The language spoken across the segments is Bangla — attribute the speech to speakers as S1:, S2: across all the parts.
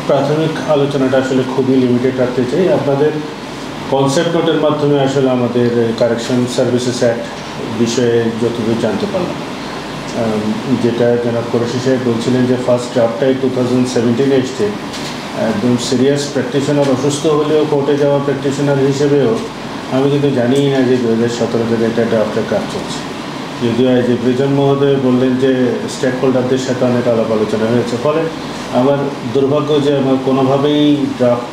S1: প্রাথমিক আলোচনাটা আসলে খুবই লিমিটেড রাখতে চাই। আপনাদের কনসেপ্ট নোটের মাধ্যমে আসলে আমাদের কারেকশন সার্ভিসেস অ্যাক্ট বিষয়ে যতদূর জানতে পারলাম, যেটা জনাব কোরেশি সাহেব বলছিলেন যে ফার্স্ট ড্রাফটাই 2017 এসছে। একদম সিরিয়াস প্র্যাকটিশনার অসুস্থ হলেও কোর্টে যাওয়া প্র্যাকটিশনার হিসেবেও আমি কিন্তু জানিই না যে 2017 থেকে এটা ড্রাফটের কাজ চলছে। যদিও যে প্রিজন মহোদয় বললেন যে স্টেক হোল্ডারদের সাথে অনেক আলাপ আলোচনা হয়েছে, ফলে আমার দুর্ভাগ্য যে আমার কোনোভাবেই ড্রাফট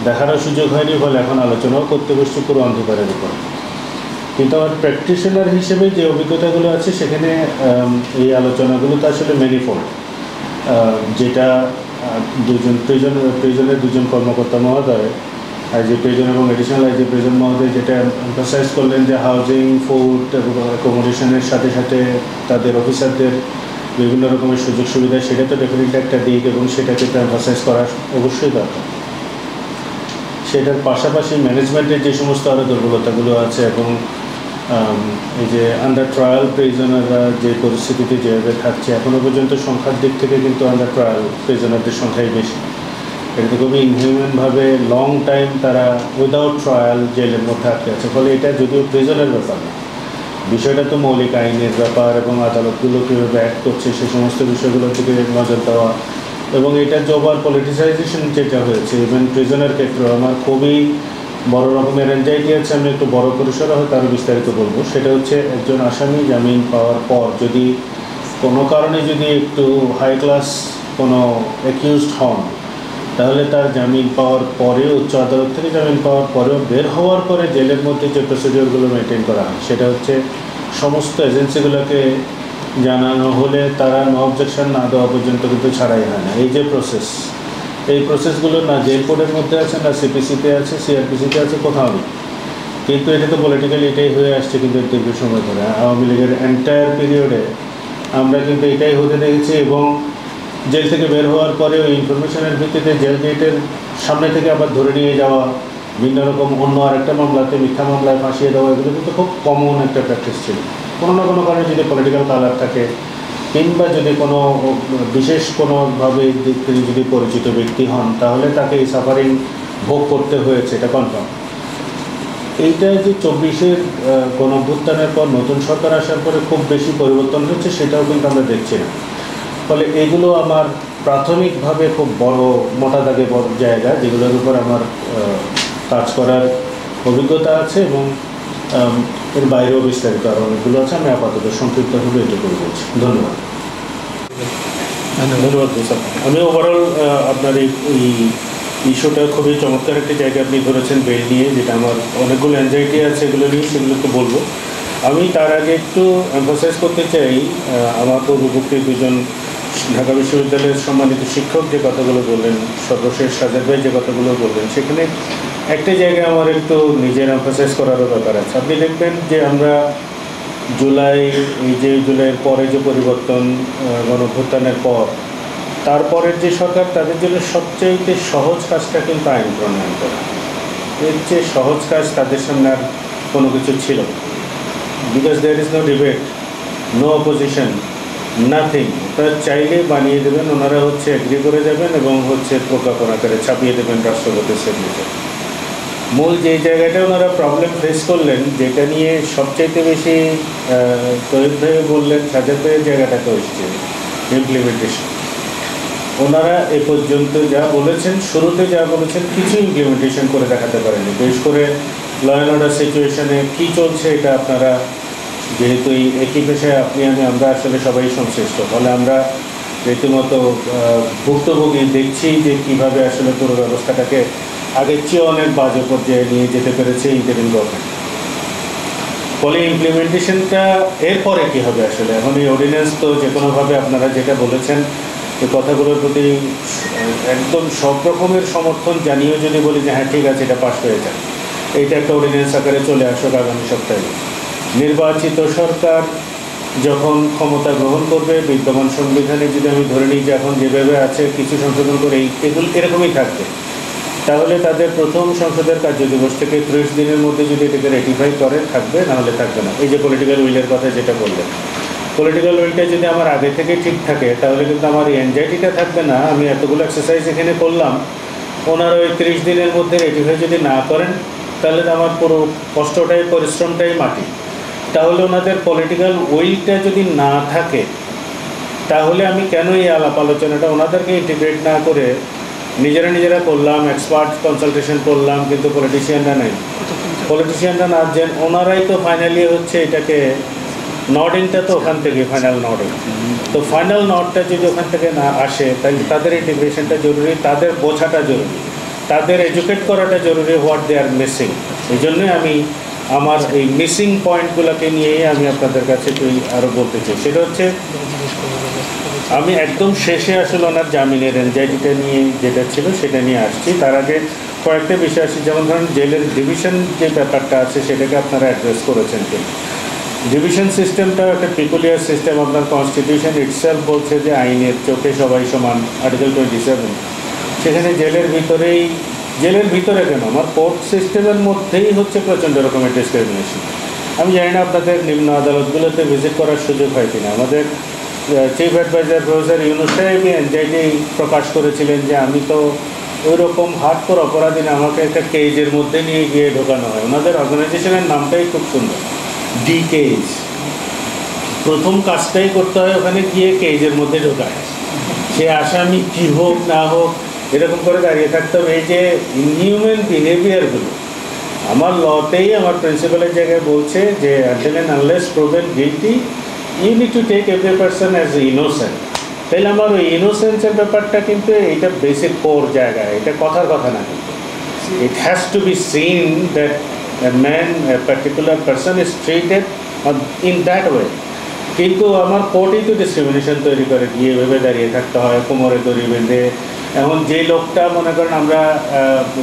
S1: দেখারও সুযোগ হয়নি, ফলে এখন আলোচনাও করতে বসছি পুরো অন্ধকারের উপরে। কিন্তু আমার প্র্যাকটিশনার হিসেবে যে অভিজ্ঞতাগুলো আছে সেখানে এই আলোচনাগুলো তো আসলে ম্যানিফোল্ড, যেটা প্রিজনের দুজন কর্মকর্তা মহোদয়, আইজি প্রিজন এবং এডিশনাল আইজি প্রিজন মহোদয় যেটা এমফাসাইজ করলেন যে হাউজিং, ফুড এবং অ্যাকোমোডেশনের সাথে সাথে তাদের অফিসারদের বিভিন্ন রকমের সুযোগ সুবিধা, সেটা তো ডেফিনেটলি একটা দিক এবং সেটাকে তো এমফাসাইজ করা অবশ্যই দরকার। সেটার পাশাপাশি ম্যানেজমেন্টের যে সমস্ত আরও দুর্বলতাগুলো আছে এবং এই যে আন্ডার ট্রায়াল প্রিজনাররা যে পরিস্থিতিতে যেভাবে থাকছে, এখনও পর্যন্ত সংখ্যার দিক থেকে কিন্তু আন্ডার ট্রায়াল প্রিজনারদের সংখ্যাই বেশি। এটা খুবই ইনহিউম্যানভাবে লং টাইম তারা উইদাউট ট্রায়াল জেলের মধ্যে আটকে আছে। ফলে এটা যদিও প্রিজনের ব্যাপার না, বিষয়টা তো মৌলিক আইনের ব্যাপার এবং আদালতগুলো কীভাবে অ্যাক্ট করছে সে সমস্ত বিষয়গুলোর দিকে নজর দেওয়া এবং এটা যে ওভার পলিটিসাইজেশন যেটা হয়েছে ইভেন প্রিজনের ক্ষেত্রে আমার খুবই বড় রকমের অ্যাংজাইটি আছে। আমি একটু বড় পরিসরে হয়তো আরও বিস্তারিত বলবো। সেটা হচ্ছে একজন আসামি জামিন পাওয়ার পর যদি কোনো কারণে যদি একটু হাই ক্লাস কোনো অ্যাকিউজড হন, তাহলে তার জামিন পাওয়ার পরেও, উচ্চ আদালত থেকে জামিন পাওয়ার পরেও বের হওয়ার পরে জেলের মধ্যে যে প্রসিডিওরগুলো মেনটেন করা হয় সেটা হচ্ছে সমস্ত এজেন্সিগুলোকে জানানো হলে তারা নো অবজেকশন না দেওয়া পর্যন্ত কিন্তু ছাড়াই হয় না। এই যে প্রসেস, এই প্রসেসগুলো না জেল কোডের মধ্যে আছে, না সিপিসিতে আছে, সিআরপিসিতে আছে, কোথাও নেই। কিন্তু এটা তো পলিটিক্যালি এটাই হয়ে আসছে কিন্তু দীর্ঘ সময় ধরে। আওয়ামী লীগের এন্টায়ার পিরিয়ডে আমরা কিন্তু এটাই হতে দেখেছি এবং জেল থেকে বের হওয়ার পরেও ইনফরমেশনের ভিত্তিতে জেল গেটের সামনে থেকে আবার ধরে নিয়ে যাওয়া, বিভিন্ন রকম অন্য আরেকটা মামলাতে মিথ্যা মামলায় ফাঁসিয়ে দেওয়া, এগুলো কিন্তু খুব কমন একটা প্র্যাকটিস ছিল। কোনো না কোনো কারণে যদি পলিটিক্যাল কালার থাকে কিংবা যদি কোনো বিশেষ কোনোভাবে তিনি যদি পরিচিত ব্যক্তি হন, তাহলে তাকে এই সাফারিং ভোগ করতে হয়েছে, এটা কনফার্ম। এইটা যে 24-এর গণঅভ্যুত্থানের পর নতুন সরকার আসার পরে খুব বেশি পরিবর্তন হচ্ছে সেটাও কিন্তু আমরা দেখছি না। ফলে এগুলো আমার প্রাথমিকভাবে খুব বড় মোটা দাগে বড় জায়গা যেগুলোর উপর আমার কাজ করার অভিজ্ঞতা আছে এবং এর বাইরেও বিস্তারিত আরও অনেকগুলো আছে। আমি আপাতত সংক্ষিপ্তভাবে এটুকুই বলছি। ধন্যবাদ। ধন্যবাদ স্যার। আমি ওভারঅল আপনার এই ইস্যুটা খুবই চমৎকার একটি জায়গা আপনি ধরেছেন বেল নিয়ে, যেটা আমার অনেকগুলো অ্যাংজাইটি আছে এগুলো নিয়ে, সেগুলোকে বলবো। আমি তার আগে একটু এমফাসাইজ করতে চাই আমার পূর্ববর্তী দুজন ঢাকা বিশ্ববিদ্যালয়ের সম্মানিত শিক্ষক যে কথাগুলো বললেন, সর্বশেষ সাজাদ ভাই যে কথাগুলো বললেন, সেখানে একটা জায়গায় আমার একটু নিজের এমফাসাইজ করারও ব্যাপার আছে। আপনি দেখবেন যে আমরা জুলাইয়ের পরে যে পরিবর্তন, গণঅভ্যুত্থানের পর তারপরের যে সরকার, তাদের জন্য সবচেয়ে সহজ কাজটা কিন্তু আইন প্রণয়ন করা। এর চেয়ে সহজ কাজ তাদের সামনে আর কোনো কিছু ছিল না। Because there is no debate, no opposition, nothing. তারা চাইলে বানিয়ে দেবেন, ওনারা এগ্রি করে যাবেন এবং প্রজ্ঞাপন আকারে ছাপিয়ে দেবেন রাষ্ট্রপতির সিগনেচার। মূল যে জায়গাটা ওনারা প্রবলেম ফেস করলেন, যেটা নিয়ে সবচাইতে বেশি তৈরি ভাই বললেন, সাজাদ ভাইয়ের জায়গাটাতে এসছে ইমপ্লিমেন্টেশন। ওনারা এ পর্যন্ত যা বলেছেন, শুরুতে যা বলেছেন, কিছু ইমপ্লিমেন্টেশন করে দেখাতে পারেনি। বিশেষ করে ল অ্যান্ড অর্ডার সিচুয়েশনে কী চলছে এটা আপনারা, যেহেতু এই একই পেশায় আমরা আসলে সবাই সংশ্লিষ্ট, ফলে আমরা রীতিমতো ভুক্তভোগী দেখছি যে কীভাবে আসলে পুরো ব্যবস্থাটাকে আগের চেয়ে অনেক বাজে পর্যায়ে নিয়ে যেতে পেরেছে ইন্টারিম গভর্নমেন্ট। ফলে ইমপ্লিমেন্টেশনটা এরপরে কী হবে আসলে, এখন এই অর্ডিন্যান্স তো যে কোনোভাবে আপনারা যেটা বলেছেন এই কথাগুলোর প্রতি একদম সব রকমের সমর্থন জানিয়েও যদি বলি যে হ্যাঁ ঠিক আছে এটা পাস হয়ে যায়, এইটা একটা অর্ডিন্যান্স আকারে চলে আসুক আগামী সপ্তাহে। নির্বাচিত সরকার যখন ক্ষমতা গ্রহণ করবে, বিদ্যমান সংবিধানে যদি আমি ধরে নিই যে এখন যেভাবে আছে কিছু সংশোধন করে এগুলো এরকমই থাকবে, তাহলে তাদের প্রথম সংসদের কার্যদিবস থেকে 30 দিনের মধ্যে যদি এটাকে রেটিফাই করে থাকবে, নাহলে থাকবে না। এই যে পলিটিক্যাল উইলের কথা যেটা বললেন, পলিটিক্যাল উইলটা যদি আমার আগে থেকে ঠিক থাকে তাহলে কিন্তু আমার এনজাইটিটা থাকবে না। আমি এতগুলো এক্সারসাইজ এখানে করলাম, ওনারা ওই 30 দিনের মধ্যে রেটিফাই যদি না করেন তাহলে তো আমার পুরো কষ্টটাই পরিশ্রমটাই মাটি। তাহলে ওনাদের পলিটিক্যাল উইলটা যদি না থাকে তাহলে আমি কেন এই আলাপ আলোচনাটা ওনাদেরকে ইন্টিগ্রেট না করে নিজেরা করলাম, এক্সপার্ট কনসালটেশন করলাম, কিন্তু পলিটিশিয়ানরা নেই। পলিটিশিয়ানরা না যেন ওনারাই তো ফাইনালি হচ্ছে এটাকে নডিংটা তো ওখান থেকে ফাইনাল নডিং। তো ফাইনাল নটটা যদি ওখান থেকে না আসে তাহলে তাদের ইন্টিগ্রেশনটা জরুরি, তাদের বোঝাটা জরুরি, তাদের এডুকেট করাটা জরুরি হোয়াট দে আর মিসিং। এই জন্যই আমি আমার এই মিসিং পয়েন্টগুলোকে নিয়েই আমি আপনাদের কাছে আরও বলতে চাই। সেটা হচ্ছে আমি একদম শেষে আসলে ওনার জামিনের এনজাইটিটা নিয়ে যেটা ছিল সেটা নিয়ে আসছি। তার আগে কয়েকটা বিষয় আসছে, যেমন ধরুন জেলের ডিভিশন যে ব্যাপারটা আছে সেটাকে আপনারা অ্যাড্রেস করেছেন কিন্তু ডিভিশন সিস্টেমটাও একটা পিকুলিয়ার সিস্টেম। আপনার কনস্টিটিউশন ইটসেলফ বলছে যে আইনের চোখে সবাই সমান, আর্টিকেল 27। সেখানে জেলের ভিতরে কেন আমার কোর্ট সিস্টেমের মধ্যেই হচ্ছে প্রচণ্ড রকমের ডিসক্রিমিনেশন। আমি জানি না আপনাদের নিম্ন আদালতগুলোতে ভিজিট করার সুযোগ হয় কিনা। আমাদের চিফ অ্যাডভাইজার প্রফেসর ইউনুস সাহেবই এনজাইটি প্রকাশ করেছিলেন যে আমি তো ওই রকম হার্ডকোর অপরাধী না, আমাকে একটা কেজের মধ্যে নিয়ে গিয়ে ঢোকানো হয়। ওনাদের অর্গানাইজেশনের নামটাই খুব সুন্দর, ডি কেজ। প্রথম কাজটাই করতে হয় ওখানে গিয়ে কেজের মধ্যে ঢোকায়, সে আসামি কী হোক না হোক এরকম করে দাঁড়িয়ে থাকতে হবে। এই যে ইনহিউম্যান বিহেভিয়ারগুলো আমার লতেই আমার প্রিন্সিপালের জায়গায় বলছে যে until and unless proven guilty you need to take every person as innocent. তাইলে আমার ওই ইনোসেন্সের ব্যাপারটা কিন্তু এটা বেসিক কোর জায়গায়, এটা কথার কথা না। কিন্তু it has to be seen that a man, a particular person is treated in that way। কিন্তু আমার কোর্টেই তো ডিসক্রিমিনেশন তৈরি করে, গিয়ে ভেবে দাঁড়িয়ে থাকতে হয় কোমরে দড়ি বেঁধে। এখন যে লোকটা মনে করেন আমরা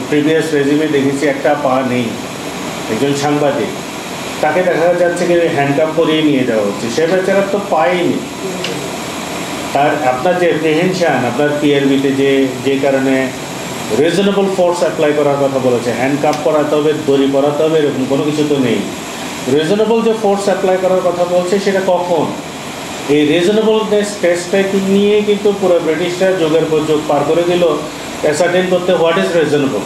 S1: প্রিভিয়াস রেজিমে দেখেছি একটা পা নেই, একজন সাংবাদিক, তাকে দেখা যাচ্ছে কি হ্যান্ডকাপ করিয়ে নিয়ে যাওয়া হচ্ছে, সে বেচারা তো পায়নি। আর আপনার যে এপ্রিহেনশান আপনার পিআরবিতে যে কারণে রিজনেবল ফোর্স অ্যাপ্লাই করার কথা বলেছে, হ্যান্ডকাপ করাতে হবে, দড়ি পরাতে হবে, এরকম কোনো কিছু তো নেই। রিজনেবল যে ফোর্স অ্যাপ্লাই করার কথা বলছে সেটা কখন? এই রিজনেবলনেস টেস্টটাকে নিয়ে কিন্তু পুরো ব্রিটিশরা যুগের পর যুগ পার করে দিল অ্যাসার্টেন করতে what is reasonable.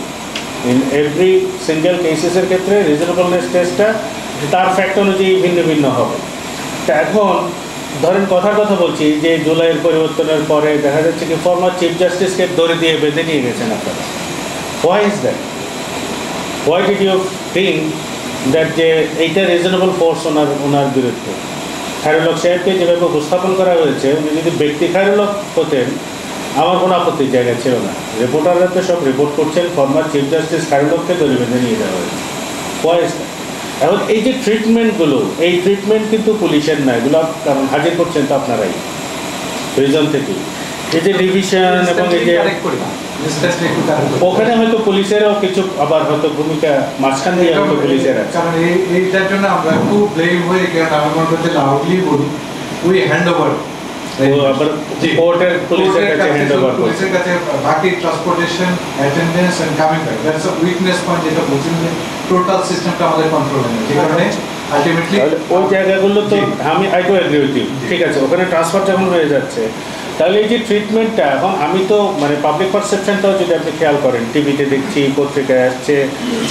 S1: In every single কেসেসের ক্ষেত্রে রিজনেবলনেস টেস্টটা তার ফ্যাক্ট অনুযায়ী ভিন্ন ভিন্ন হবে। তা এখন ধরেন কথার কথা বলছি যে জুলাইয়ের পরিবর্তনের পরে দেখা যাচ্ছে কি ফর্মার চিফ জাস্টিসকে দড়ি দিয়ে বেঁধে নিয়ে গেছেন আপনারা। Why is that? Why did you think that যে এইটা রিজনেবল ফোর্স ওনার বিরুদ্ধে? খায়রুল হক সাহেবকে যেভাবে উপস্থাপন করা হয়েছে, উনি যদি ব্যক্তি খায়রুল হক হতেন আমার কোনো আপত্তির জায়গা ছিল না। রিপোর্টাররা তো সব রিপোর্ট করছেন ফর্মার চিফ জাস্টিস খায়রুল হককে দড়ি বেঁধে নিয়ে যাওয়া হয়েছে। Why is that? এখন এই যে ট্রিটমেন্টগুলো, এই ট্রিটমেন্ট কিন্তু পুলিশের না, এগুলো কারণ হাজির করছেন তো আপনারাই প্রিজন থেকে। এই যে ডিভিশন এবং এই যে ওখানে হয়তো পুলিশেরও কিছু আবার হয়তো ভূমিকা মাঝখান দিয়ে হয়তো পুলিশের আছে,
S2: কারণ এইটার জন্য আমরা খুব ব্লেম হয়ে গেলাম। আমি মনে করতে লাউডলি বলি উই হ্যান্ড ওভার
S1: আবার কোর্টের পুলিশের কাছে হ্যান্ড ওভার
S2: পুলিশের কাছে বাকি transportation attendance and coming back, that's a weakness point যেটা বলছেন যে টোটাল সিস্টেমটা আমাদের কন্ট্রোলে নেই, যে কারণে আলটিমেটলি
S1: ওই জায়গাগুলো তো আমি I too agree with you. ঠিক আছে, ওখানে ট্রান্সফার যখন হয়ে যাচ্ছে তাহলে এই যে ট্রিটমেন্টটা এখন আমি তো মানে পাবলিক পারসেপশনটাও যদি আপনি খেয়াল করেন, টিভিতে দেখছি, পত্রিকায় আসছে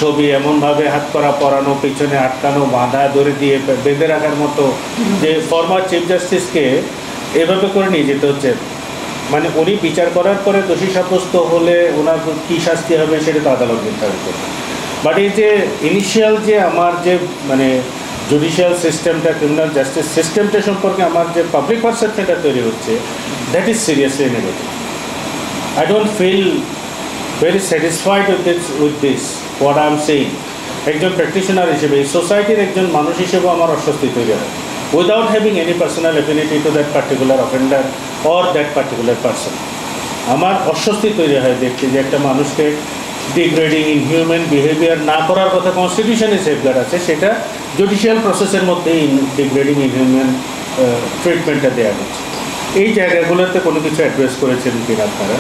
S1: ছবি, এমনভাবে হাত করা পরানো, পিছনে আটকানো, বাঁধা, দড়ি দিয়ে বেঁধে রাখার মতো, যে ফর্মার চিফ জাস্টিসকে এভাবে করে নিয়ে যেতে হচ্ছে। মানে উনি বিচার করার পরে দোষী সাব্যস্ত হলে ওনার কী শাস্তি হবে সেটা তো আদালত নির্ধারণ করবে। বাট এই যে ইনিশিয়াল যে আমার যে মানে জুডিশিয়াল সিস্টেমটা, ক্রিমিনাল জাস্টিস সিস্টেমটা সম্পর্কে আমার যে পাবলিক পারসেপশনটা তৈরি হচ্ছে, that is seriously negative. I don't feel very satisfied with this what I am saying. একজন প্র্যাকটিশনার হিসেবে, এই সোসাইটির একজন মানুষ হিসেবেও আমার অস্বস্তি তৈরি হয় without having any personal affinity to that particular offender or that particular person. আমার অস্বস্তি তৈরি হয় দেখছি যে একটা মানুষকে ডিগ্রেডিং ইনহিউম্যান বিহেভিয়ার না করার কথা কনস্টিটিউশনে সেফগার্ড আছে, সেটা জুডিশিয়াল প্রসেসের মধ্যেই ডিগ্রেডিং ইনহিউম্যান ট্রিটমেন্টটা দেওয়া হচ্ছে। এই জায়গাগুলোতে কোনো কিছু অ্যাড্রেস করেছেন কিনা আপনারা?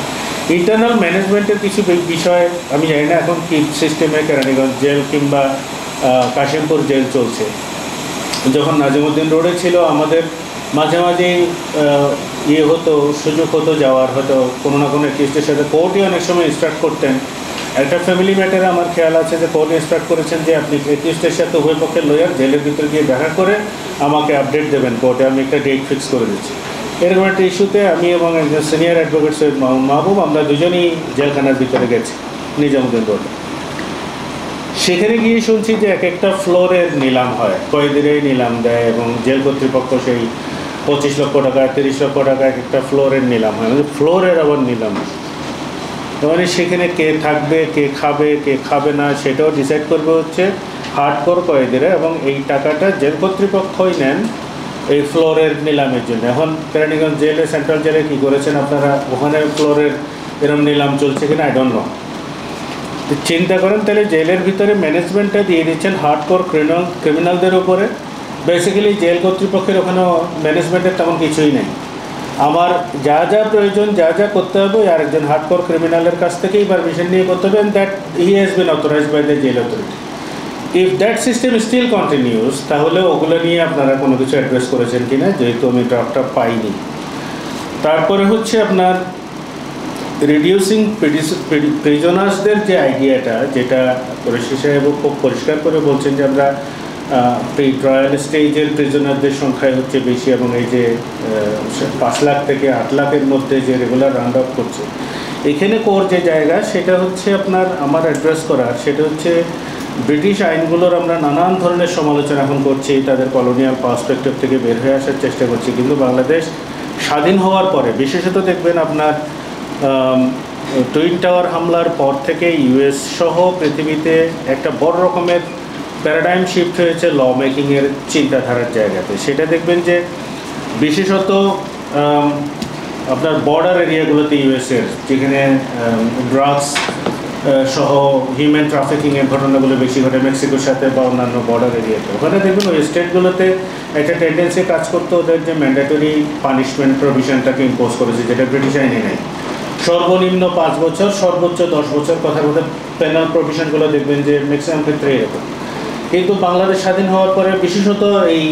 S1: ইন্টারনাল ম্যানেজমেন্টের কিছু বিষয় আমি জানি না এখন কি সিস্টেমে কেরানীগঞ্জ জেল কিংবা কাশিমপুর জেল চলছে। যখন নাজিমুদ্দিন রোডে ছিল আমাদের মাঝে মাঝেই হতো, সুযোগ হতো যাওয়ার, হয়তো কোনো না কোনো কেসের সাথে কোর্টই অনেক সময় ইনস্ট্রাক্ট করতেন। একটা ফ্যামিলি ম্যাটারে আমার খেয়াল আছে যে কোর্ট ইনস্ট্রাক্ট করেছেন যে আপনি একিউজডের সাথে উভয় পক্ষের লয়ার জেলের ভিতরে গিয়ে দেখা করে আমাকে আপডেট দেবেন কোর্টে, আমি একটা ডেট ফিক্স করে দিচ্ছি। এরকম একটা ইস্যুতে আমি এবং একজন সিনিয়র অ্যাডভোকেট সৈয়দ মাহবুব আমরা দুজনই জেলখানার ভিতরে গেছি নিজামুদ্দিন রোডে। সেখানে গিয়ে শুনছি যে এক একটা ফ্লোরের নিলাম হয়, কয়েদিরাই নিলাম দেয় এবং জেল কর্তৃপক্ষ সেই 25 লক্ষ টাকা 30 লক্ষ টাকা এক একটা ফ্লোরের নিলাম হয়, মানে ফ্লোরের আবার নিলাম। মানে সেখানে কে থাকবে, কে খাবে না সেটাও ডিসাইড করবে হচ্ছে হার্ডকোর কয়েদিরা, এবং এই টাকাটা জেল কর্তৃপক্ষই নেন এই ফ্লোরের নিলামের জন্য। এখন কেরানীগঞ্জ জেলে, সেন্ট্রাল জেলে কী করেছেন আপনারা, ওখানে ফ্লোরের এরম নিলাম চলছে কিনা আই ডোন্ট নো। চিন্তা করেন তাহলে জেলের ভিতরে ম্যানেজমেন্টটা দিয়ে দিচ্ছেন হার্ডকোর ক্রিমিনালদের উপরে। বেসিক্যালি জেল কর্তৃপক্ষের ওখানেও ম্যানেজমেন্টের তেমন কিছুই নেই। আমার যা যা প্রয়োজন, যা যা করতে হবে ওই আরেকজন হার্ডকোর ক্রিমিনালের কাছ থেকেই পারমিশন নিয়ে করতে হবে, that he has been authorised by the jail authority. If that system still continues, তাহলে ওগুলো নিয়ে আপনারা কোনো কিছু অ্যাড্রেস করেছেন কিনা, যেহেতু আমি ড্রাফটটা পাইনি। তারপরে হচ্ছে আপনার রিডিউসিং প্রিজনার্সদের যে আইডিয়াটা, যেটা পরিশেষ সাহেব খুব পরিষ্কার করে বলছেন যে আমরা ট্রায়াল স্টেজের প্রিজনারদের সংখ্যায় হচ্ছে বেশি, এবং এই যে 5 লাখ থেকে 8 লাখের মধ্যে যে রেগুলার রাউন্ড আপ করছে, এখানে কোর যে জায়গা সেটা হচ্ছে আপনার আমার অ্যাড্রেস করার, সেটা হচ্ছে ব্রিটিশ আইনগুলোর আমরা নানান ধরনের সমালোচনা এখন করছি, তাদের কলোনিয়াল পার্সপেক্টিভ থেকে বের হয়ে আসার চেষ্টা করছি, কিন্তু বাংলাদেশ স্বাধীন হওয়ার পরে বিশেষত দেখবেন আপনার টুইন টাওয়ার হামলার পর থেকে ইউএস সহ পৃথিবীতে একটা বড় রকমের প্যারাডাইম শিফট হয়েছে ল মেকিংয়ের চিন্তাধারার জায়গাতে। সেটা দেখবেন যে বিশেষত আপনার বর্ডার এরিয়াগুলোতে ইউএসের, যেখানে ড্রাগস সহ হিউম্যান ট্রাফিকিংয়ের ঘটনাগুলো বেশি ঘটে মেক্সিকোর সাথে বা অন্যান্য বর্ডার এরিয়াতে, ওখানে দেখবেন ওই স্টেটগুলোতে একটা টেন্ডেন্সি কাজ করতে ওদের যে ম্যান্ডেটরি পানিশমেন্ট প্রভিশনটাকে ইম্পোজ করেছে, যেটা ব্রিটিশ আইনে নেই। সর্বনিম্ন 5 বছর, সর্বোচ্চ 10 বছর, কথার মধ্যে পেনাল প্রভিশনগুলো দেখবেন যে ম্যাক্সিমাম ক্ষেত্রে এরকম। কিন্তু বাংলাদেশ স্বাধীন হওয়ার পরে বিশেষত এই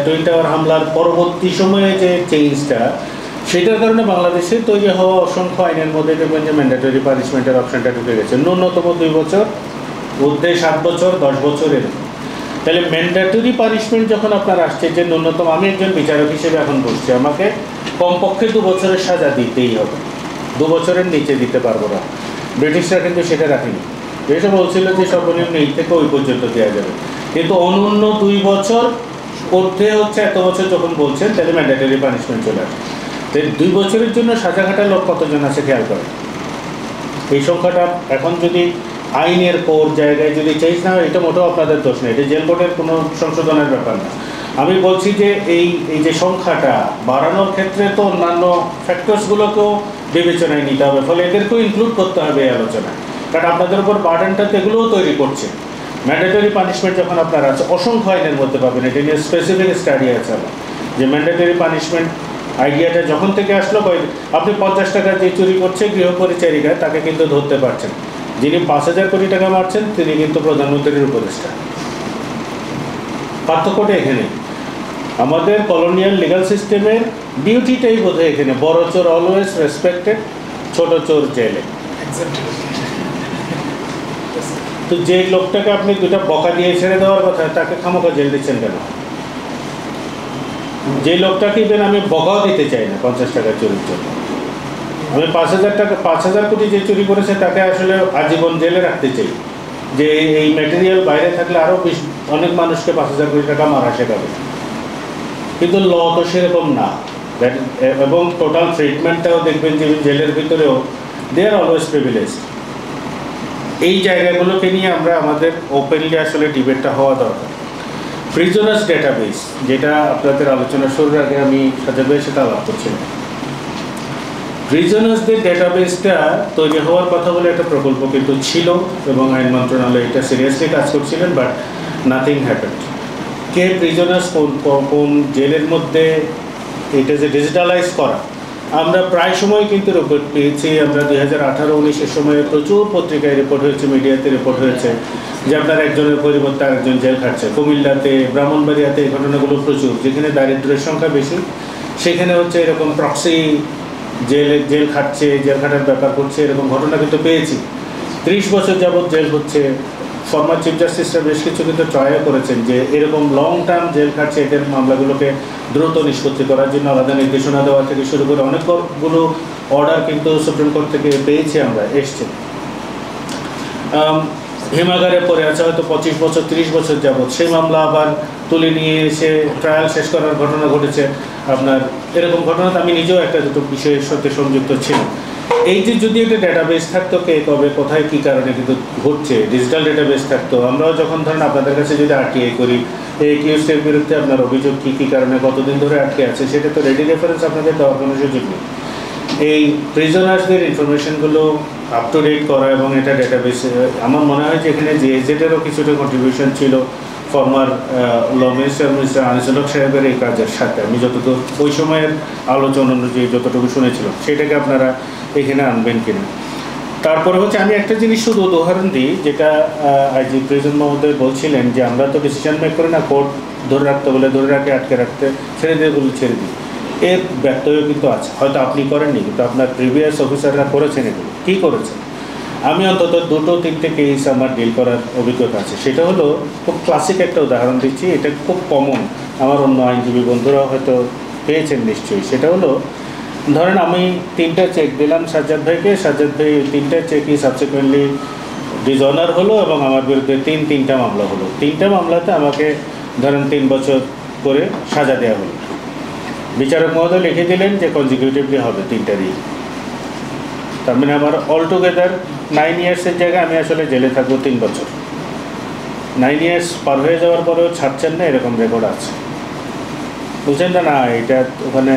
S1: টুইন টাওয়ার হামলার পরবর্তী সময়ে যে চেঞ্জটা, সেটার কারণে বাংলাদেশে তৈরি হওয়া অসংখ্য আইনের মধ্যে দেখবেন যে ম্যান্ডেটরি পানিশমেন্টের অপশানটা ঢুকে গেছে, ন্যূনতম 2 বছর, ঊর্ধ্বে 7 বছর, 10 বছর এরকম। তাহলে ম্যান্ডেটরি পানিশমেন্ট যখন আপনার আসছে, যে ন্যূনতম, আমি একজন বিচারক হিসেবে এখন বলছি, আমাকে কমপক্ষে 2 বছরের সাজা দিতেই হবে, 2 বছরের নিচে দিতে পারবো না। ব্রিটিশরা কিন্তু সেটা রাখেনি, এসে বলছিল যে সর্বনিম্ন এই থেকে ওই পর্যন্ত দেওয়া যাবে, কিন্তু অনন্য 2 বছর, ঊর্ধ্বে হচ্ছে এত বছর যখন বলছেন, তাহলে ম্যান্ডেটরি পানিশমেন্ট চলে আসে। তাই 2 বছরের জন্য সাজা ঘাটা লোক কতজন আছে খেয়াল করে। এই সংখ্যাটা এখন যদি আইনের কোর জায়গায় যদি চেঞ্জ না হয়, এটা মোটেও আপনাদের দোষ নেই, এটা জেল বোর্ডের কোনো সংশোধনের ব্যাপার না। আমি বলছি যে এই যে সংখ্যাটা বাড়ানোর ক্ষেত্রে তো অন্যান্য ফ্যাক্টরসগুলোকেও বিবেচনায় নিতে হবে, ফলে এদেরকেও ইনক্লুড করতে হবে এই আলোচনায়, কারণ আপনাদের উপর বার্ডেনটা তো এগুলোও তৈরি করছে। ম্যান্ডেটরি পানিশমেন্ট যখন আপনার আছে, অসংখ্য আইনের মধ্যে পাবেন, এটা নিয়ে স্পেসিফিক স্টাডি আছে আমার, যে ম্যান্ডেটরি পানিশমেন্ট আইডিয়াটা যখন থেকে আসলো, আপনি 50 টাকা যে চুরি করছে গৃহপরিচারিকা, তাকে কিন্তু ধরতে পারছেন, যিনি 5,000 কোটি টাকা মারছেন তিনি কিন্তু প্রধানমন্ত্রীর উপদেষ্টা। পার্থক্যটা এখানে। আমাদের কলোনিয়াল লিগাল সিস্টেমের বিউটিটাই বোধহয় এখানে, বড় চোর অলওয়েজ রেসপেক্টেড, ছোট চোর জেলে। তো যে লোকটাকে আপনি 2টা বকা দিয়ে ছেড়ে দেওয়ার কথা, তাকে খামোখা জেল দিচ্ছেন কেন? যে লোকটাকে দেন, আমি বকাও দিতে চাই না 50 টাকা চুরির জন্য, আমি 5,000 টাকা 5,000 কোটি যে চুরি করেছে তাকে আসলে আজীবন জেলে রাখতে চাই, যে এই ম্যাটেরিয়াল বাইরে থাকলে আরও অনেক মানুষকে 5,000 কোটি টাকা মারা শেখাবে। কিন্তু ল তো সেরকম না, এবং টোটাল ট্রিটমেন্টটাও দেখবেন যে জেলের ভিতরেও দে আর অলওয়েজ প্রিভিলেজড। এই জায়গাগুলোকে নিয়ে আমরা আমাদের ওপেনলি আসলে ডিবেটটা হওয়া দরকার। প্রিজনার্স ডেটাবেস, যেটা আপনাদের আলোচনা শুরুর আগে আমি সাজাবে সেটা আলাপ করছিলাম, প্রিজনার্সদের ডেটাবেসটা তৈরি হওয়ার কথা বলে একটা প্রকল্প কিন্তু ছিল, এবং আইন মন্ত্রণালয় এটা সিরিয়াসলি কাজ করছিলেন, but nothing happened. K prisoners কোন জেলের মধ্যে, এটা যে ডিজিটালাইজ করা, আমরা প্রায় সময় কিন্তু রিপোর্ট পেয়েছি। আমরা 2018-19 সময়ে প্রচুর পত্রিকায় রিপোর্ট হয়েছে, মিডিয়াতে রিপোর্ট হয়েছে যে আপনার একজনের পরিবর্তে আরেকজন জেল খাটছে। কুমিল্লাতে, ব্রাহ্মণবাড়িয়াতে এই ঘটনাগুলো প্রচুর, যেখানে দারিদ্র্যের সংখ্যা বেশি সেখানে হচ্ছে এরকম প্রক্সি জেল খাটছে, জেল খাটার ব্যাপার করছে, এরকম ঘটনা কিন্তু পেয়েছি। 30 বছর যাবৎ জেল হচ্ছে। ফর্মার চিফ জাস্টিসরা বেশ কিছু কিন্তু ট্রাইও করেছেন যে এরকম লং টার্ম জেল খাটছে এদের মামলাগুলোকে দ্রুত নিষ্পত্তি করার জন্য আলাদা নির্দেশনা দেওয়া থেকে শুরু করে অনেকগুলো অর্ডার কিন্তু সুপ্রিম কোর্ট থেকে পেয়েছি আমরা, এসছে। হিমাগারে পড়ে আছে হয়তো 25 বছর 30 বছর যাবৎ, সেই মামলা আবার তুলে নিয়ে এসে ট্রায়াল শেষ করার ঘটনা ঘটেছে আপনার। এরকম ঘটনাতে আমি নিজেও একটা দুটো বিষয়ের সাথে সংযুক্ত ছিলাম। এই যে যদি একটা ডেটাবেস থাকতো কে কবে কোথায় কী কারণে কিন্তু ঘটছে, ডিজিটাল ডেটাবেস থাকতো, আমরাও যখন ধরেন আপনাদের কাছে যদি আরটিআই করি, এই কিউএসটির বিরুদ্ধে আপনার অভিযোগ কী কী কারণে কতদিন ধরে আটকে আছে, সেটা তো রেডি রেফারেন্স আপনাদের দেওয়ার কোনো সুযোগ নেই। এই প্রিজনার্সদের ইনফরমেশনগুলো আপ টু ডেট করা এবং এটা ডেটাবেসে, আমার মনে হয় যে এখানে জিএজেডেরও কিছুটা কন্ট্রিবিউশন ছিল ফর্মার ল মিনিস্টার আনিসুল হক সাহেবের এই কাজের সাথে। আমি যতটুকু ওই সময়ের আলোচনা অনুযায়ী যতটুকু শুনেছিলাম সেটাকে আপনারা এখানে আনবেন কিনা। তারপরে হচ্ছে আমি একটা জিনিস শুধু উদাহরণ দিই, যেটা আইজি প্রিজন মহোদয় বলছিলেন যে আমরা তো ডিসিশন মেক করি না, কোর্ট ধরে রাখতে বলে ধরে রাখে, আটকে রাখতে ছেড়ে দিয়ে বলে ছেড়ে দিই। এর ব্যত্যয়ও কিন্তু আছে, হয়তো আপনি করেননি কিন্তু আপনার প্রিভিয়াস অফিসাররা করেছেন। এগুলো কী করেছেন? আমি অন্তত 2-3টে কেস আমার ডিল করার অভিজ্ঞতা আছে। সেটা হলো খুব ক্লাসিক একটা উদাহরণ দিচ্ছি, এটা খুব কমন, আমার অন্য আইনজীবী বন্ধুরাও হয়তো পেয়েছেন নিশ্চয়ই। সেটা হলো ধরেন আমি 3টা চেক দিলাম সাজ্জাদ ভাইকে, সাজ্জাদ ভাই 3টা চেকই সাবসিকুয়েন্টলি ডিসঅনার হলো এবং আমার বিরুদ্ধে 3টা মামলা হলো। 3টা মামলাতে আমাকে ধরেন 3 বছর করে সাজা দেওয়া হলো। বিচারক মহোদয় লিখে দিলেন যে কনজিকিউটিভলি হবে 3টারই। তার মানে আমার অলটুগেদার 9 ইয়ার্সের জায়গায় আমি আসলে জেলে থাকবো 3 বছর। 9 ইয়ার্স পার হয়ে যাওয়ার পরেও ছাড়ছেন না, এরকম রেকর্ড আছে। বুঝছেন না? এটা ওখানে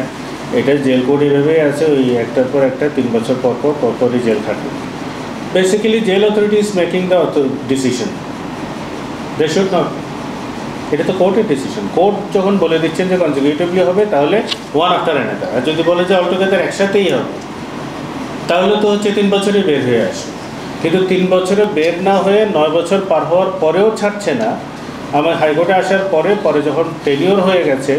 S1: এটা জেল কোড এভাবেই আছে, ওই একটার পর একটা 3 বছর পরপরই জেল থাকবে। Basically jail authority is making the decision, they should not. এটা তো কোর্টের ডিসিশন। কোর্ট যখন বলে দিচ্ছেন যে কনজিকিউটিভলি হবে, তাহলে ওয়ান আফটার অ্যানাদার। আর যদি বলে যে অলটুগেদার একসাথেই হবে, তাহলে তো হচ্ছে 3 বছরই বের হয়ে আসে। কিন্তু 3 বছরে বের না হয়ে 9 বছর পার হওয়ার পরেও ছাড়ছে না। আমার হাইকোর্টে আসার পরে যখন টেনিওর হয়ে গেছে,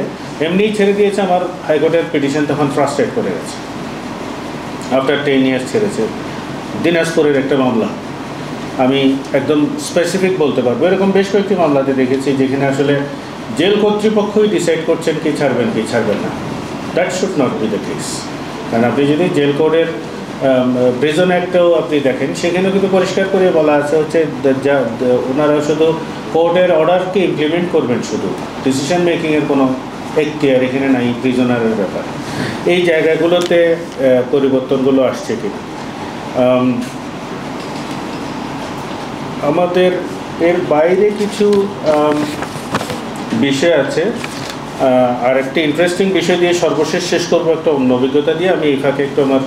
S1: এমনিই ছেড়ে দিয়েছে। আমার হাইকোর্টের পিটিশন তখন ফ্রাস্ট্রেট করে গেছে। আফটার 10 ইয়ার্স ছেড়েছে। দিনাজপুরের একটা মামলা, আমি একদম স্পেসিফিক বলতে পারবো, এরকম বেশ কয়েকটি মামলাতে দেখেছি যেখানে আসলে জেল কর্তৃপক্ষই ডিসাইড করছেন কি ছাড়বেন কি ছাড়বেন না। That should not B the case. কারণ আপনি যদি জেল কোডের প্রিজন অ্যাক্টেও আপনি দেখেন, সেখানেও কিন্তু পরিষ্কার করে বলা আছে হচ্ছে ওনারা শুধু কোর্টের অর্ডারকে ইমপ্লিমেন্ট করবেন, শুধু ডিসিশন মেকিংয়ের কোনো এখতিয়ার এখানে নাই প্রিজনারের ব্যাপার। এই জায়গাগুলোতে পরিবর্তনগুলো আসছে কিনা। আমাদের এর বাইরে কিছু বিষয় আছে। আর একটা ইন্টারেস্টিং বিষয় দিয়ে সর্বশেষ শেষ করবো, একটা অন্য অভিজ্ঞতা দিয়ে। আমি এই ফাঁকে একটু আমার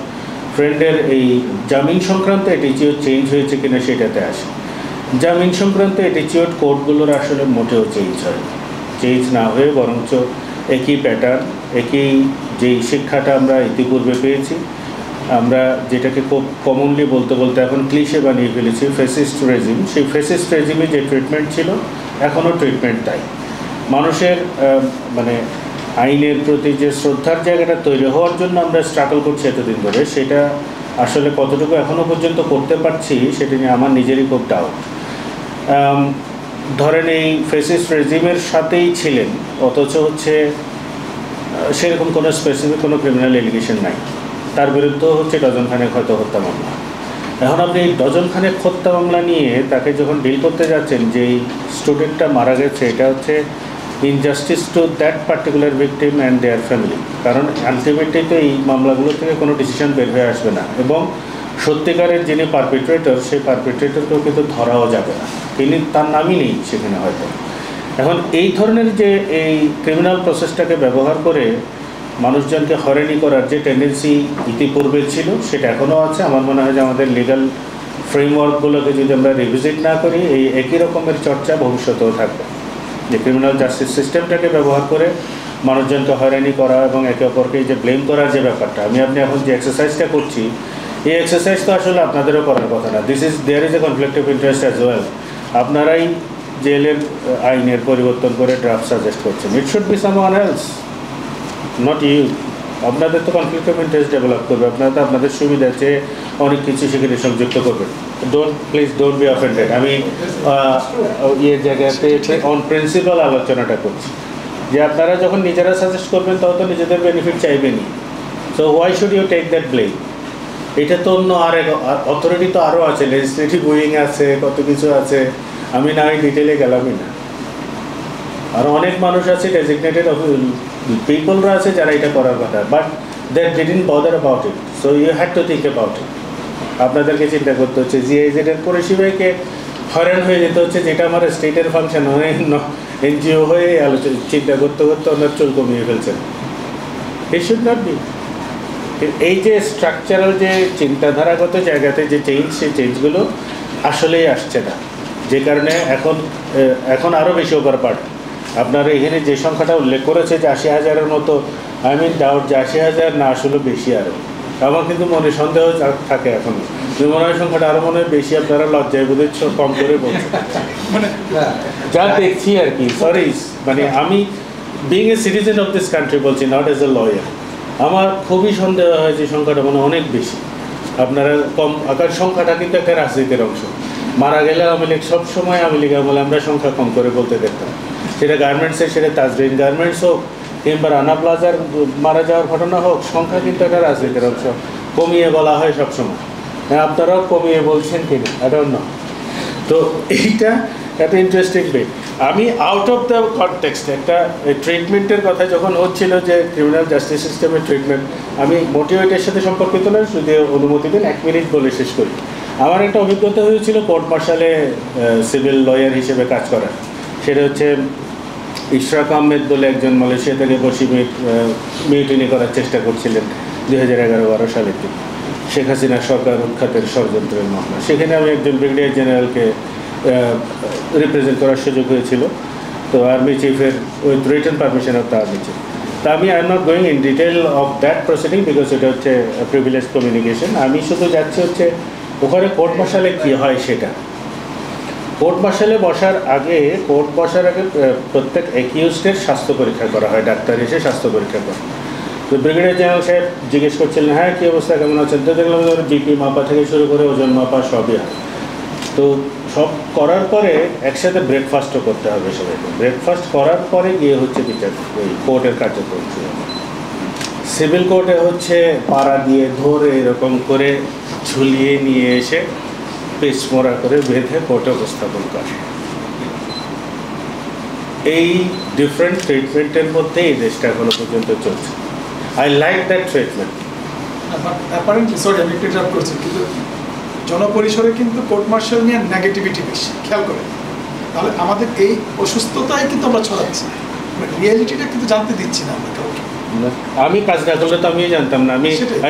S1: ফ্রেন্ডের এই জামিন সংক্রান্ত অ্যাটিচিউড চেঞ্জ হয়েছে কিনা সেটাতে আসে। জামিন সংক্রান্ত অ্যাটিচিউড কোর্টগুলোর আসলে মোটেও চেঞ্জ না হয়ে বরঞ্চ একই প্যাটার্ন, একই যেই শিক্ষাটা আমরা ইতিপূর্বে পেয়েছি, আমরা যেটাকে খুব কমনলি বলতে এখন ক্লিশে বানিয়ে ফেলেছি ফ্যাসিস্ট রেজিম। সেই ফ্যাসিস্ট রেজিমে যে ট্রিটমেন্ট ছিল এখনও ট্রিটমেন্ট তাই। মানুষের মানে আইনের প্রতি যে শ্রদ্ধার জায়গাটা তৈরি হওয়ার জন্য আমরা স্ট্রাগল করছি এতদিন ধরে, সেটা আসলে কতটুকু এখনও পর্যন্ত করতে পারছি সেটা নিয়ে আমার নিজেরই খুব ডাউট। ধরেন এই ফ্যাসিস্ট রেজিমের সাথেই ছিলেন, অথচ হচ্ছে সেরকম কোনো স্পেসিফিক কোনো ক্রিমিনাল এলিগেশন নাই, তার বিরুদ্ধেও হচ্ছে ডজনখানেক হয়তো হত্যা মামলা। এখন আপনি এই ডজনখানেক হত্যা মামলা নিয়ে তাকে যখন ডিল করতে যাচ্ছেন, যেই স্টুডেন্টটা মারা গেছে, এটা হচ্ছে injustice to that particular victim and their family. কারণ আলটিমেটলি তো এই মামলাগুলো থেকে কোনো ডিসিশন বের হয়ে আসবে না, এবং সত্যিকারের যিনি পারপিট্রেটর, সেই পারপিট্রেটরকেও কিন্তু ধরাও যাবে না, তার নামই নেই সেখানে হয়তো। এখন এই ধরনের যে এই ক্রিমিনাল প্রসেসটাকে ব্যবহার করে মানুষজনকে হয়রানি করার যে টেন্ডেন্সি ইতিপূর্বে ছিল, সেটা এখনও আছে। আমার মনে হয় যে আমাদের লিগাল ফ্রেমওয়ার্কগুলোকে যদি আমরা রিভিজিট না করি, এই একই রকমের চর্চা ভবিষ্যতেও থাকবে, যে ক্রিমিনাল জাস্টিস সিস্টেমটাকে ব্যবহার করে মানুষজনকে হয়রানি করা এবং একে অপরকে যে ব্লেম করার যে ব্যাপারটা, আপনি এখন যে এক্সারসাইজটা করছি, এই এক্সারসাইজ তো আসলে আপনাদেরও করার কথা না। There is a conflict of interest as well. আপনারাই জেলের আইনের পরিবর্তন করে ড্রাফট সাজেস্ট করছেন। It should be someone else. Not you. আপনাদের তো কনফ্লিক্ট অফ ইন্টারেস্ট ডেভেলপ করবে, আপনারা তো আপনাদের সুবিধা চেয়ে অনেক কিছু সেখানে সংযুক্ত করবেন। Please don't be offended. আমি ইয়ে জায়গাতে অন প্রিন্সিপাল আলোচনাটা করছি যে আপনারা যখন নিজেরা সাজেস্ট করবেন তখন তো নিজেদের বেনিফিট চাইবেনই। So why should you take that blame? এটা তো অন্য অথরিটি তো আরও আছে, লেজিসলেটিভ উইং আছে, কত কিছু আছে, আমি না ওই ডিটেলে গেলামই না। আরও অনেক মানুষ আছে, ডেজিগনেটেড পিপলরা আছে যারা এটা করার কথা, but they didn't bother about it. So you had to think about it. আপনাদেরকে চিন্তা করতে হচ্ছে, জিআইজেডের পরিষেবাকে হয়রান হয়ে যেতে হচ্ছে, যেটা আমার স্টেটের ফাংশন হয়ে এনজিও হয়ে চিন্তা করতে করতে ওনার চুল কমিয়ে ফেলছেন। It should not be. এই যে স্ট্রাকচারাল যে চিন্তাধারাগত জায়গাতে যে চেঞ্জ, সেই চেঞ্জগুলো আসলেই আসছে না, যে কারণে এখন আরও বেশি ওভার পার্ট। আপনারা এখানে যে সংখ্যাটা উল্লেখ করেছে যে 80,000-এর মতো, আই মিন ডাউট যে 80,000 না আসলে বেশি আরও। আমার কিন্তু মনে সন্দেহ থাকে এখন, যে মনে হয় সংখ্যাটা আরও মনে হয় বেশি। আপনারা লজ্জায় বোধহয় কম করে বলছেন, যা দেখছি আর কি। সরি, মানে আমি being a citizen of this country বলছি, নট এজ এ লয়ার। আমার খুবই সন্দেহ হয় যে সংখ্যাটা মনে অনেক বেশি। আপনারা কম আকার সংখ্যাটা কিন্তু একটা রাজনীতির অংশ। মারা গেলে আওয়ামী লীগ সবসময় আওয়ামী লীগ আমলে আমরা সংখ্যা কম করে বলতে দেখতাম, সেটা গার্মেন্টসের, সেটা তাজরিন গার্মেন্টস হোক কিংবা রানা প্লাজার মারা যাওয়ার ঘটনা হোক, সংখ্যা কিন্তু একটা রাজনীতির অংশ, কমিয়ে বলা হয় সবসময়। হ্যাঁ, আপনারাও কমিয়ে বলছেন কিনা আই ডোন্ট নো। তো এইটা একটা ইন্টারেস্টিং বিট। আমি আউট অফ দ্য কনটেক্সট একটা ট্রিটমেন্টের কথা যখন হচ্ছিল, যে ক্রিমিনাল জাস্টিস সিস্টেমের ট্রিটমেন্ট, আমি মোটিভেটের সাথে সম্পর্কিত না, শুধু অনুমতি দিন 1 মিনিট বলে শেষ করি। আমার একটা অভিজ্ঞতা হয়েছিল কোর্ট মার্শালে সিভিল লয়ার হিসেবে কাজ করার। সেটা হচ্ছে ইশরাক আহমেদ বলে একজন মালয়েশিয়া থেকে বসে মিউটিনি করার চেষ্টা করছিলেন 2011-12 সালের দিকে, শেখ হাসিনা সরকার উৎখাতের ষড়যন্ত্রের মামলা। সেখানে আমি একজন ব্রিগেডিয়ার জেনারেলকে রিপ্রেজেন্ট করার সুযোগ হয়েছিল, তো আর্মি চিফের with written permission of the army chief. তা আমি I am not going in detail of that proceeding because এটা হচ্ছে প্রিভিলেজ কমিউনিকেশন। আমি শুধু যাচ্ছি হচ্ছে ওখানে কোর্ট মার্শালে কী হয় সেটা। কোর্ট মার্শালে বসার আগে প্রত্যেক অ্যাকিউজডের স্বাস্থ্য পরীক্ষা করা হয়, ডাক্তার এসে স্বাস্থ্য পরীক্ষা করে। তো ব্রিগেডিয়ার জেনারেল সাহেব জিজ্ঞেস করছিলেন, হ্যাঁ কী অবস্থা, কেমন আছেন? তো দেখলাম বিপি মাপা থেকে শুরু করে ওজন মাপা সবই হয়। তো সব করার পরে একসাথে ব্রেকফাস্টও করতে হবে সবাইকে। ব্রেকফাস্ট করার পরে গিয়ে হচ্ছে বিচার, ওই কোর্টের কার্যক্রম শুরু হবে। সিভিল কোর্টে হচ্ছে পাড়া দিয়ে ধরে এরকম করে ঝুলিয়ে নিয়ে এসে পেচমোড়া করে বেঁধে কোর্টে উপস্থাপন করে। এই ডিফারেন্ট ট্রিটমেন্টের মধ্যে এই দেশটা এখনো পর্যন্ত চলছে। I like that treatment.
S3: Apparently, sorry আমি একটু ইন্টারাপ্ট করছি, কিন্তু জনপরিসরে কিন্তু কোর্ট মার্শাল নিয়ে নেগেটিভিটি বেশি, খেয়াল করে। তাহলে আমাদের এই অসুস্থতাই কিন্তু আমরা ছড়াচ্ছি, রিয়েলিটিটা কিন্তু জানতে দিচ্ছি না আমরা কাউকে।
S1: আমি কাজ না করলে তো আমিও জানতাম না।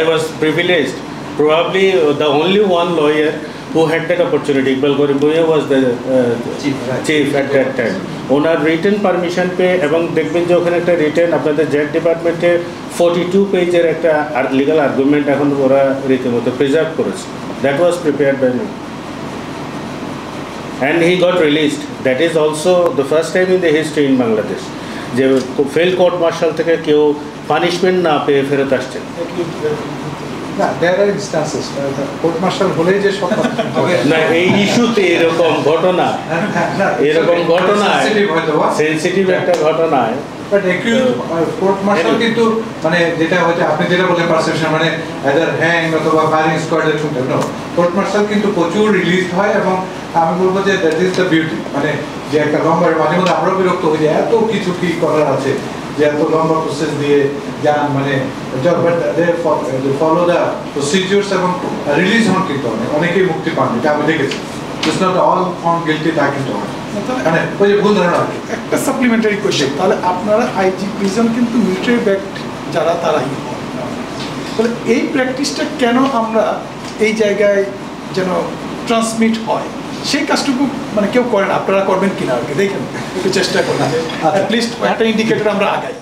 S1: I was privileged, probably the only one lawyer who had that opportunity. Iqbal Karim Bhuiya was the chief at that time. Owner written permission পেয়ে, এবং দেখবেন যে ওখানে একটা রিটেন আপনাদের জেড ডিপার্টমেন্টে 42 পেজের একটা লিগাল আর্গুমেন্ট এখন ওরা রীতিমতো প্রিজার্ভ করেছে। That was prepared by me and he got released. That is also the first time in the history in Bangladesh যে ফেল কোর্ট মার্শাল থেকে কেউ পানিশমেন্ট না পেয়ে ফেরত আসছেন।
S2: না, there are instances, court martial হলেই যে সব
S1: না, এই ইস্যুতে এরকম ঘটনা সেন্সিটিভ একটা ঘটনায়
S2: বাট কোর্ট মার্শাল কিন্তু মানে যেটা হচ্ছে আপনি যেটা বললেন পারসেপশন, মানে এদার হ্যাং অথবা ফায়ারিং স্কোয়াডের শুনতে নো, কোর্ট মার্শাল কিন্তু প্রচুর রিলিজ হয়। এবং আমি বলবো যে দ্যাট ইজ দ্য বিউটি, মানে যে একটা লম্বা, মাঝে মধ্যে আমরাও বিরক্ত হয়ে যায়, এত কিছু কি করার আছে যে এত লম্বা প্রসেস দিয়ে যান, মানে ফলো দ্য প্রসিডিউরস এবং রিলিজ হন, কিন্তু অনেকেই মুক্তি পান, এটা আমি দেখেছি। It's not all found guilty, তা কিন্তু মানে ওই যে ভুল ধারণা আর কি।
S3: একটা সাপ্লিমেন্টারি কোয়েশ্চেন, তাহলে আপনারা আইজি প্রিজন কিন্তু মিলিটারি ব্যাক্ট যারা তারাই, তাহলে এই প্র্যাকটিসটা কেন আমরা এই জায়গায় যেন ট্রান্সমিট হয় সেই কাজটুকু মানে কেউ করেন, আপনারা করবেন কিনা আর কি, দেখেন একটু চেষ্টা করেন, অ্যাটলিস্ট একটা ইন্ডিকেটর আমরা আগাই।